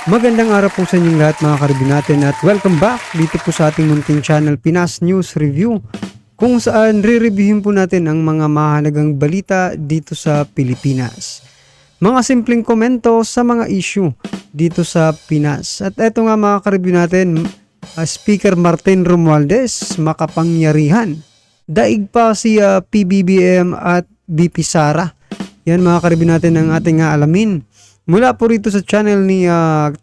Magandang araw po sa inyong lahat mga karibin natin at welcome back dito po sa ating munting channel Pinas News Review, kung saan re-reviewin po natin ang mga mahalagang balita dito sa Pilipinas. Mga simpleng komento sa mga issue dito sa Pinas. At eto nga mga karibin natin, Speaker Martin Romualdez makapangyarihan. Daig pa si PBBM at BP Sara. Yan mga karibin natin ang ating alamin. Mula po rito sa channel ni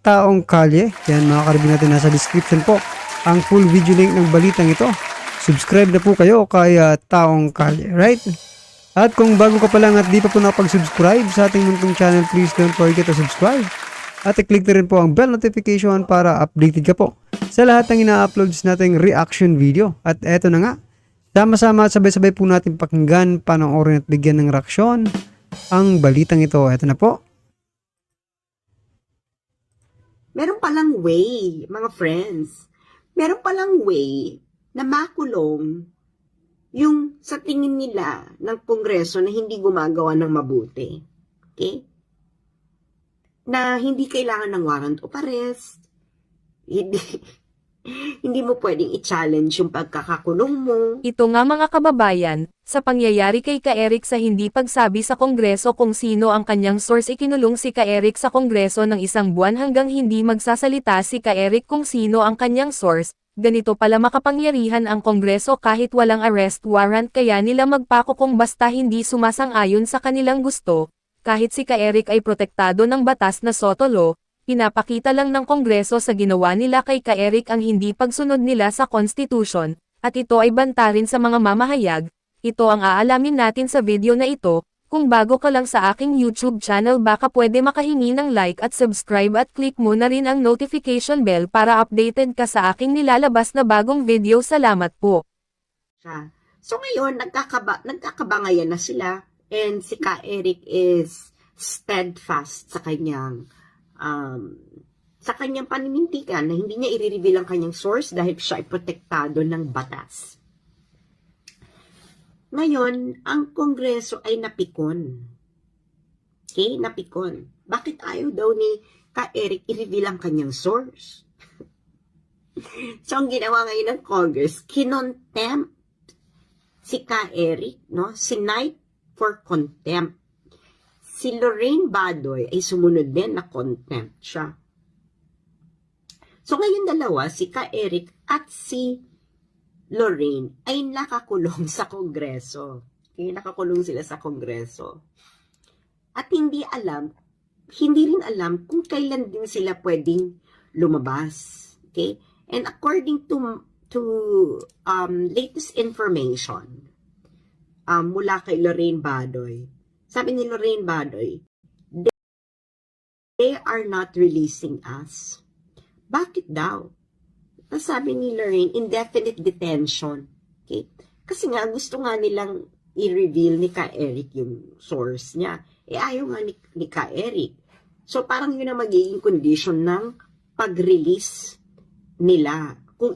Taong Kalye. Yan mga karibin natin, nasa description po ang full video link ng balitang ito. Subscribe na po kayo kay Taong Kalye, right? At kung bago ka pa lang at di pa po nakapag-subscribe sa ating muntong channel, please don't forget to subscribe. At i-click na rin po ang bell notification para updated ka po sa lahat ng ina-uploads nating reaction video. At eto na nga, sama-sama at sabay-sabay po natin pakinggan, panoorin at bigyan ng reaksyon ang balitang ito. Eto na po. Meron palang way, mga friends. Meron palang way na makulong yung sa tingin nila ng Kongreso na hindi gumagawa ng mabuti. Okay? Na hindi kailangan ng warrant of arrest. Hindi mo pwedeng i-challenge yung pagkakakulong mo. Ito nga mga kababayan, sa pangyayari kay Ka-Eric sa hindi pagsabi sa Kongreso kung sino ang kanyang source, ikinulong si Ka-Eric sa Kongreso ng 1 buwan hanggang hindi magsasalita si Ka-Eric kung sino ang kanyang source. Ganito pala makapangyarihan ang Kongreso kahit walang arrest warrant, kaya nila magpako kung basta hindi sumasang-ayon sa kanilang gusto. Kahit si Ka-Eric ay protektado ng batas na sotolo, pinapakita lang ng Kongreso sa ginawa nila kay Ka-Eric ang hindi pagsunod nila sa Constitution, at ito ay banta rin sa mga mamahayag. Ito ang aalamin natin sa video na ito. Kung bago ka lang sa aking YouTube channel, baka pwede makahingi ng like at subscribe at click mo na rin ang notification bell para updated ka sa aking nilalabas na bagong video. Salamat po. So ngayon, nagkakabangayan na sila, and si Ka-Eric is steadfast sa kanyang paninindigan na hindi niya i-reveal ang kanyang source dahil siya ay protektado ng batas. Ngayon, ang Kongreso ay napikon. Okay, napikon. Bakit ayaw daw ni Ka-Eric i-reveal ang kanyang source? So, ang ginawa ngayon ng Congress, kinontempt si Ka-Eric, no? Sinight for contempt. Si Lorraine Badoy ay sumunod din na contempt siya. So, ngayon dalawa, si Ka-Eric at si Lorraine ay nakakulong sa Kongreso. Okay, nakakulong sila sa Kongreso. At hindi rin alam kung kailan din sila pwedeng lumabas. Okay? And according to latest information mula kay Lorraine Badoy, sabi ni Lorraine Badoy, they are not releasing us. Bakit daw? Sabi ni Lorraine, indefinite detention. Okay? Kasi nga, gusto nga nilang i-reveal ni Ka-Eric yung source niya. Ayaw nga ni Ka-Eric. So, parang yun ang magiging condition ng pag-release nila. Kung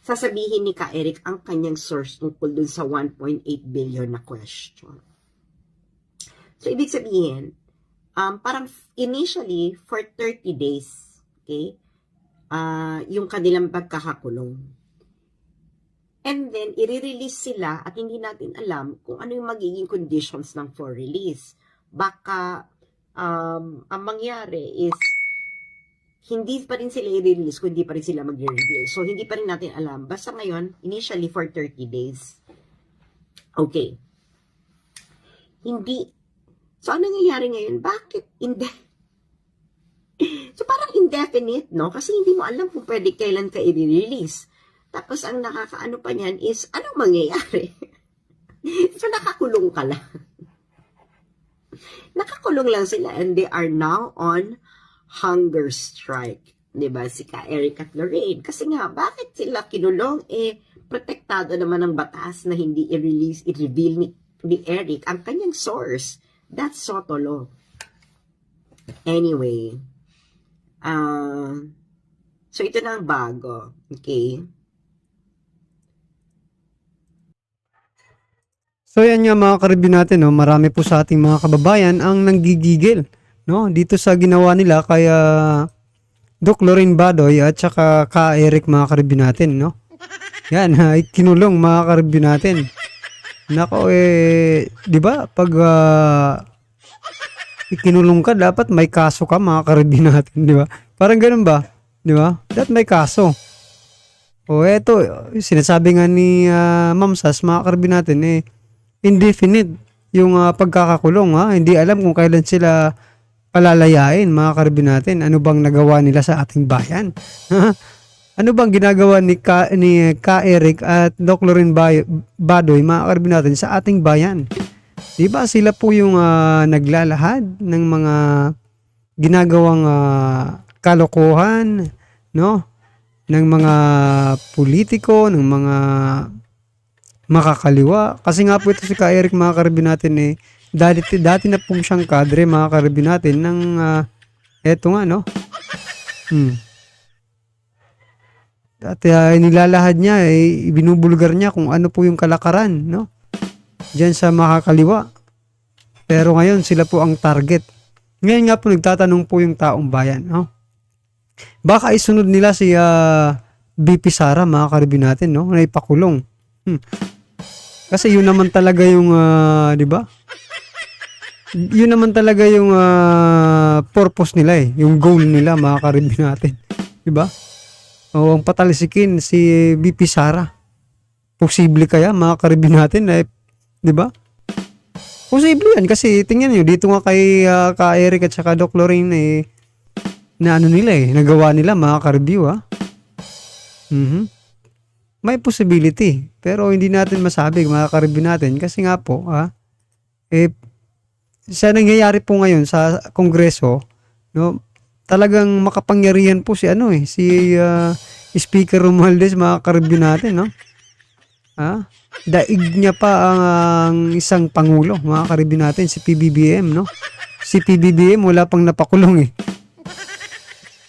sasabihin ni Ka-Eric ang kanyang source tungkol dun sa 1.8 billion na question. So, ibig sabihin, parang initially, for 30 days, okay, yung kanilang pagkakakulong. And then, i-release sila at hindi natin alam kung ano yung magiging conditions ng for release. Baka, ang mangyari is, hindi pa rin sila i-release kung hindi pa rin sila mag-reveal. So, hindi pa rin natin alam. Basta ngayon, initially for 30 days. Okay. Hindi. So, ano nangyayari ngayon? Bakit? So, parang indefinite, no? Kasi hindi mo alam kung pwede kailan ka i-release. Tapos, ang nakakaano pa niyan is, anong mangyayari? So, nakakulong ka lang. Nakakulong lang sila, and they are now on hunger strike. Diba? Si Ka-Eric at Lorraine. Kasi nga, bakit sila kinulong? Protektado naman ng batas na hindi i-reveal ni Eric ang kanyang source. That's sotolo. Anyway, so ito na ang bago. Okay? So yan nga mga karibyo natin, no? Marami po sa ating mga kababayan ang nanggigigil no? Dito sa ginawa nila kay Doc Lorraine Badoy at saka ka Eric mga karibyo natin, no? Yan, kinulong mga karibyo natin. Nako di ba? Pag ikinulong ka, dapat may kaso ka mga karibyo natin, di ba? Parang ganun ba? Di ba? Dapat may kaso. O eto, sinasabi nga ni Ma'am Sas, mga karibyo natin, indefinite yung pagkakakulong, ha? Hindi alam kung kailan sila palalayain, mga karibyo natin. Ano bang nagawa nila sa ating bayan? Ano bang ginagawa ni Ka Eric at Doc Lorraine Badoy, mga karibyo natin, sa ating bayan? Diba sila po yung naglalahad ng mga ginagawang kalokohan, no? Ng mga politiko, ng mga makakaliwa. Kasi nga po ito si Ka Eric, mga karibyo natin, dati na pong siyang kadre, mga karibyo natin, ng eto nga, no? Dati nilalahad niya, ibinubulgar niya kung ano po yung kalakaran, no? Diyan sa makakaliwa. Pero ngayon sila po ang target. Ngayon nga po nagtatanong po yung taong bayan, no? Baka isunod nila si BP Sara, mga karibyo natin, no? Na ipakulong. Kasi yun naman talaga yung, di ba? Yun naman talaga yung purpose nila, yung goal nila, mga karibyo natin. Di ba? O ang patalisikin si BP Sara. Posible kaya, mga karibyo natin, di ba? Posible yan kasi tingnan niyo dito nga kay Ka Eric at saka Doc Lorraine na ano nila nagawa nila, mga karibyo, ha. May possibility pero hindi natin masabi, mga karibyo natin, kasi nga po sa nangyayari po ngayon sa Kongreso, no, talagang makapangyarihan po si si Speaker Romualdez, mga karibyo natin, no. Daig niya pa ang isang pangulo, mga karibyo natin, si PBBM, no. Si PBBM wala pang napakulong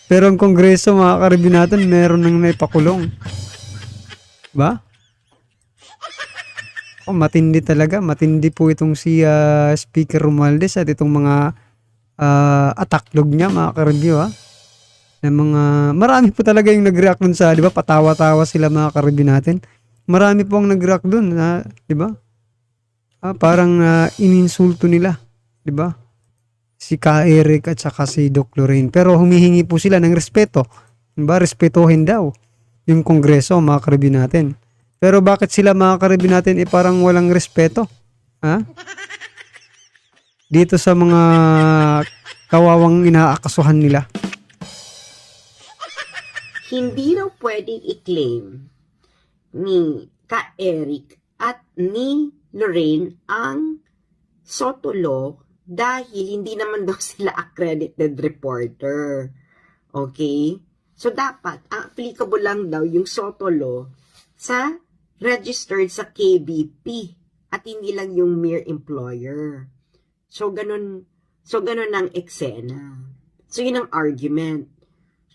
pero ang Kongreso, mga karibyo natin, meron nang naipakulong, ba? Matindi talaga, matindi po itong si Speaker Romualdez at itong mga ataklog niya, mga karibyo, ha. Na mga marami po talaga yung nag-react dun sa, di ba, patawa-tawa sila, mga karibyo natin. Marami po ang nag-react dun, di ba? Parang ininsulto nila, di ba? Si Ka Eric at saka si Doc Lorraine. Pero humihingi po sila ng respeto. Di ba? Respetuhin daw yung Kongreso, mga karibyo natin. Pero bakit sila, mga karibyo natin, parang walang respeto? Ha? Dito sa mga kawawang inaakasuhan nila. Hindi raw pwedeng i-claim ni Ka Eric at ni Lorraine ang SOTO law dahil hindi naman daw sila accredited reporter. Okay? So, dapat, ang applicable lang daw yung SOTO law sa registered sa KBP at hindi lang yung mere employer. So, ganun ang eksena. So, yun ang argument.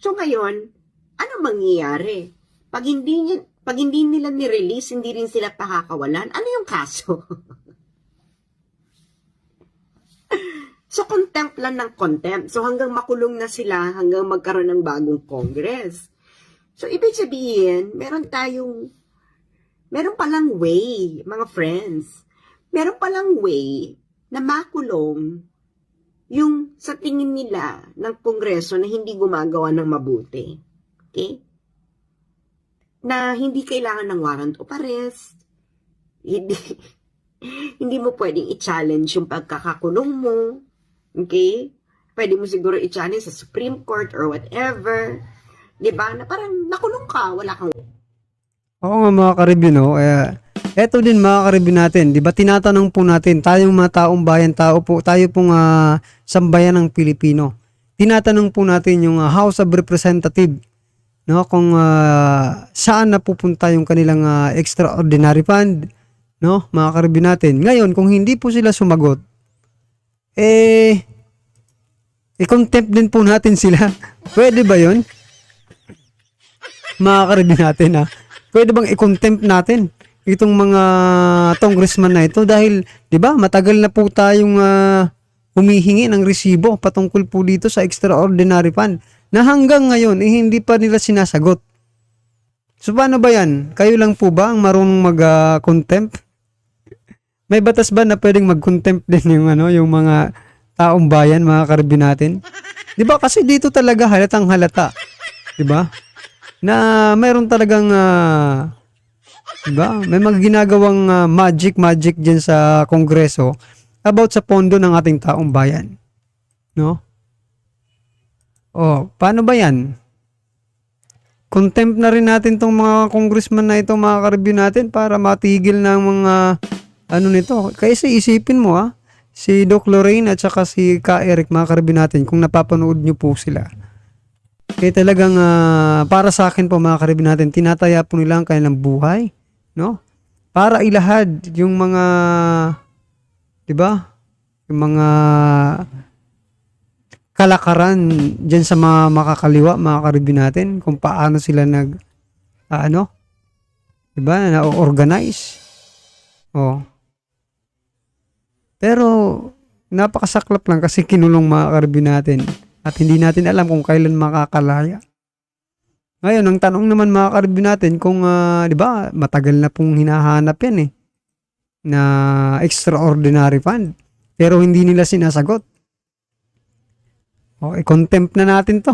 So, ngayon, ano mangyayari? Pag hindi nila ni-release, hindi rin sila pakakawalan. Ano yung kaso? So, contempt lang ng contempt. So, hanggang makulong na sila, hanggang magkaroon ng bagong Congress. So, ibig sabihin, meron palang way, mga friends. Meron palang way na makulong yung sa tingin nila ng Kongreso na hindi gumagawa ng mabuti. Okay? Na hindi kailangan ng warrant of arrest. Hindi mo pwedeng i-challenge yung pagkakakulong mo. Okay? Pwede mo siguro i-challenge sa Supreme Court or whatever. Diba? Na parang nakulong ka, wala kang... Oo nga, mga karibyo, no? Eto din, mga karibyo natin, di ba tinatanong po natin, tayong mga taong bayan, tayo pong sambayan ng Pilipino. Tinatanong po natin yung House of Representative, no? Kung saan napupunta yung kanilang extraordinary fund, no? Mga karibyo natin. Ngayon, kung hindi po sila sumagot, i-contempt din po natin sila. Pwede ba yun? Mga karibyo natin, pwede bang i-contempt natin itong mga congressman na ito dahil 'di ba matagal na po tayong humihingi ng resibo patungkol po dito sa extraordinary fund na hanggang ngayon hindi pa nila sinasagot. So paano ba yan? Kayo lang po ba ang marunong mag-contempt? May batas ba na pwedeng mag-contempt din yung mga taong bayan, mga karbi natin? 'Di ba? Kasi dito talaga halatang halata. 'Di ba? Na mayroon talagang 'di ba? May mga ginagawang magic diyan sa Kongreso about sa pondo ng ating taong bayan. No? Oh, paano ba 'yan? Contempt na rin natin tong mga congressman na ito, mga kareview natin, para matigil ng mga nito. Kasi isipin mo si Doc Lorraine at saka si Ka Eric, mga kareview natin, kung napapanood nyo po sila. Kaya talagang para sa akin po, mga kareview natin, tinataya po nila ang kanilang buhay, no? Para ilahad yung mga, 'di ba? Yung mga kalakaran dyan sa mga makakaliwa, mga kareview natin, kung paano sila diba, na-organize. Oh. Pero, napakasaklap lang kasi kinulong, mga kareview natin, at hindi natin alam kung kailan makakalaya. Ngayon, ang tanong naman, mga kareview natin, kung, diba, matagal na pong hinahanap yan na extraordinary fund, pero hindi nila sinasagot. O, i-contempt na natin to.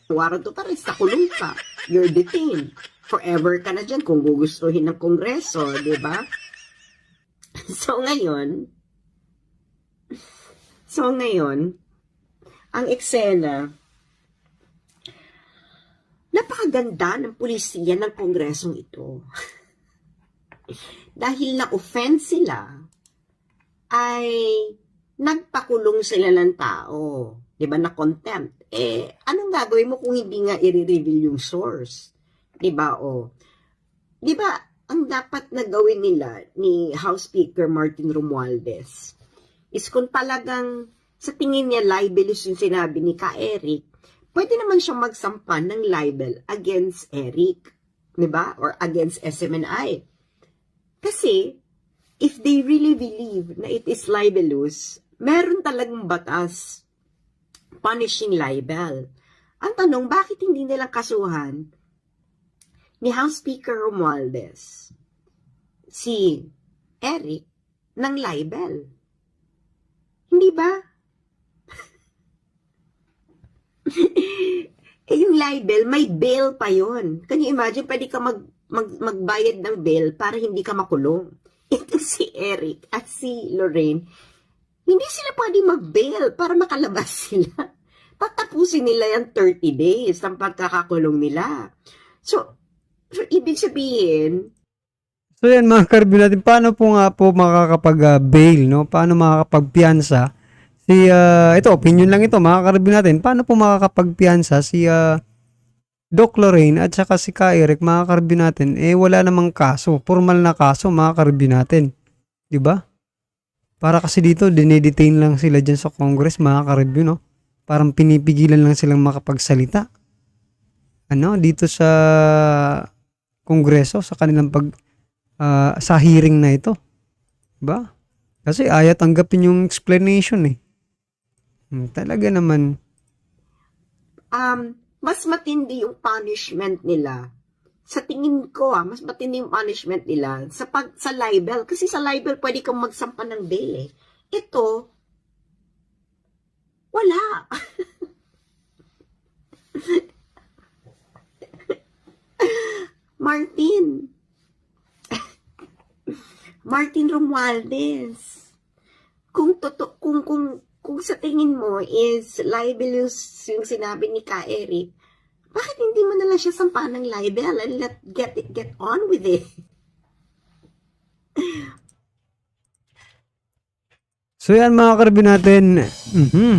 Warrant of arrest, nakulong ka. You're detained. Forever ka na dyan kung gugustuhin ng Kongreso, di ba? So ngayon, ang eksena, napakaganda ng pulisiya ng Kongresong ito. Dahil na-offend sila, ay nagpakulong sila ng tao. Diba, na contempt. Anong gagawin mo kung hindi nga i-reveal yung source? Diba, Diba, ang dapat na gawin nila ni House Speaker Martin Romualdez is kung talagang sa tingin niya libelous yung sinabi ni Ka Eric, pwede naman siyang magsampa ng libel against Eric. Diba? Or against SMNI. Kasi, if they really believe na it is libelous, meron talagang batas punishing libel. Ang tanong, bakit hindi nilang kasuhan ni House Speaker Romualdez si Eric ng libel? Hindi ba? Yung libel, may bail pa yon. Can you imagine, pwede ka magbayad ng bail para hindi ka makulong. Ito si Eric at si Lorraine, hindi sila pwede mag-bail para makalabas sila. Tatapusin nila yung 30 days ng pagkakakulong nila. So ibig sabihin, so yan, mga kareview natin, paano po nga po makakapag-bail, no? Paano makakapagpiyansa ito, opinion lang ito, mga kareview natin, paano po makakapagpiyansa si Doc Lorraine at saka si Ka Eric, mga kareview natin, wala namang kaso, formal na kaso, mga kareview natin. 'Di ba? Para kasi dito, dinedetain lang sila dyan sa Congress, mga kareview, no? Parang pinipigilan lang silang makapagsalita. Dito sa Kongreso, sa kanilang sa hearing na ito. 'Di ba? Kasi ayaw tanggapin yung explanation Talaga naman. Mas matindi yung punishment nila. Sa tingin ko, mas matindi yung punishment nila sa libel. Kasi sa libel, pwede kang magsampa ng bail Ito, wala. Martin Romualdez. Kung sa tingin mo is libelous yung sinabi ni Ka Eric, bakit hindi mo na lang siya sampahan ng libel and get on with it? So yan, mga kareview natin,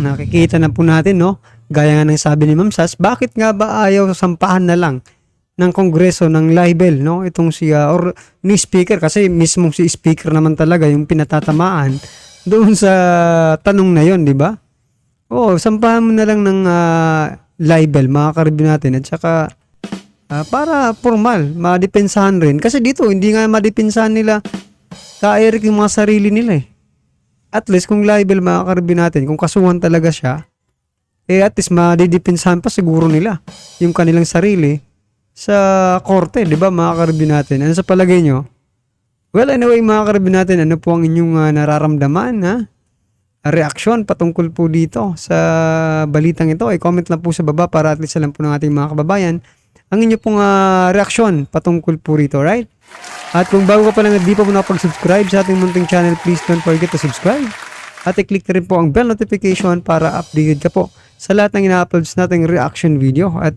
nakikita na po natin, no? Gaya nga ng sabi ni Ma'am Sas, bakit nga ba ayaw sampahan na lang ng Kongreso ng libel, no? Itong or ni Speaker, kasi mismong si Speaker naman talaga yung pinatatamaan doon sa tanong na yon, di ba? Sampahan mo na lang ng libel, mga kareview natin, at saka para formal, madepensahan rin. Kasi dito, hindi nga madepensahan nila Ka Eric yung mga sarili nila at least kung liable mga karibin natin, kung kasuhan talaga siya, at least madidipinsahan pa siguro nila yung kanilang sarili sa korte, di ba mga karibin natin? Ano sa palagay nyo? Well, anyway mga karibin natin, ano po ang inyong nararamdaman, reaksyon patungkol po dito sa balitang ito? Ay comment lang po sa baba para at least alam po ng ating mga kababayan ang inyo pong reaksyon patungkol po rito, right? At kung bago ka pa lang at di pa po nakapag-subscribe sa ating munting channel, please don't forget to subscribe. At i-click na rin po ang bell notification para updated ka po sa lahat ng ina-uploads nating reaction video. At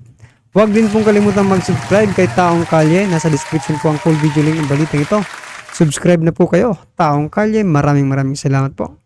huwag din pong kalimutan mag-subscribe kay Taong Kalye. Nasa description po ang full video link ng balitang ito. Subscribe na po kayo, Taong Kalye. Maraming salamat po.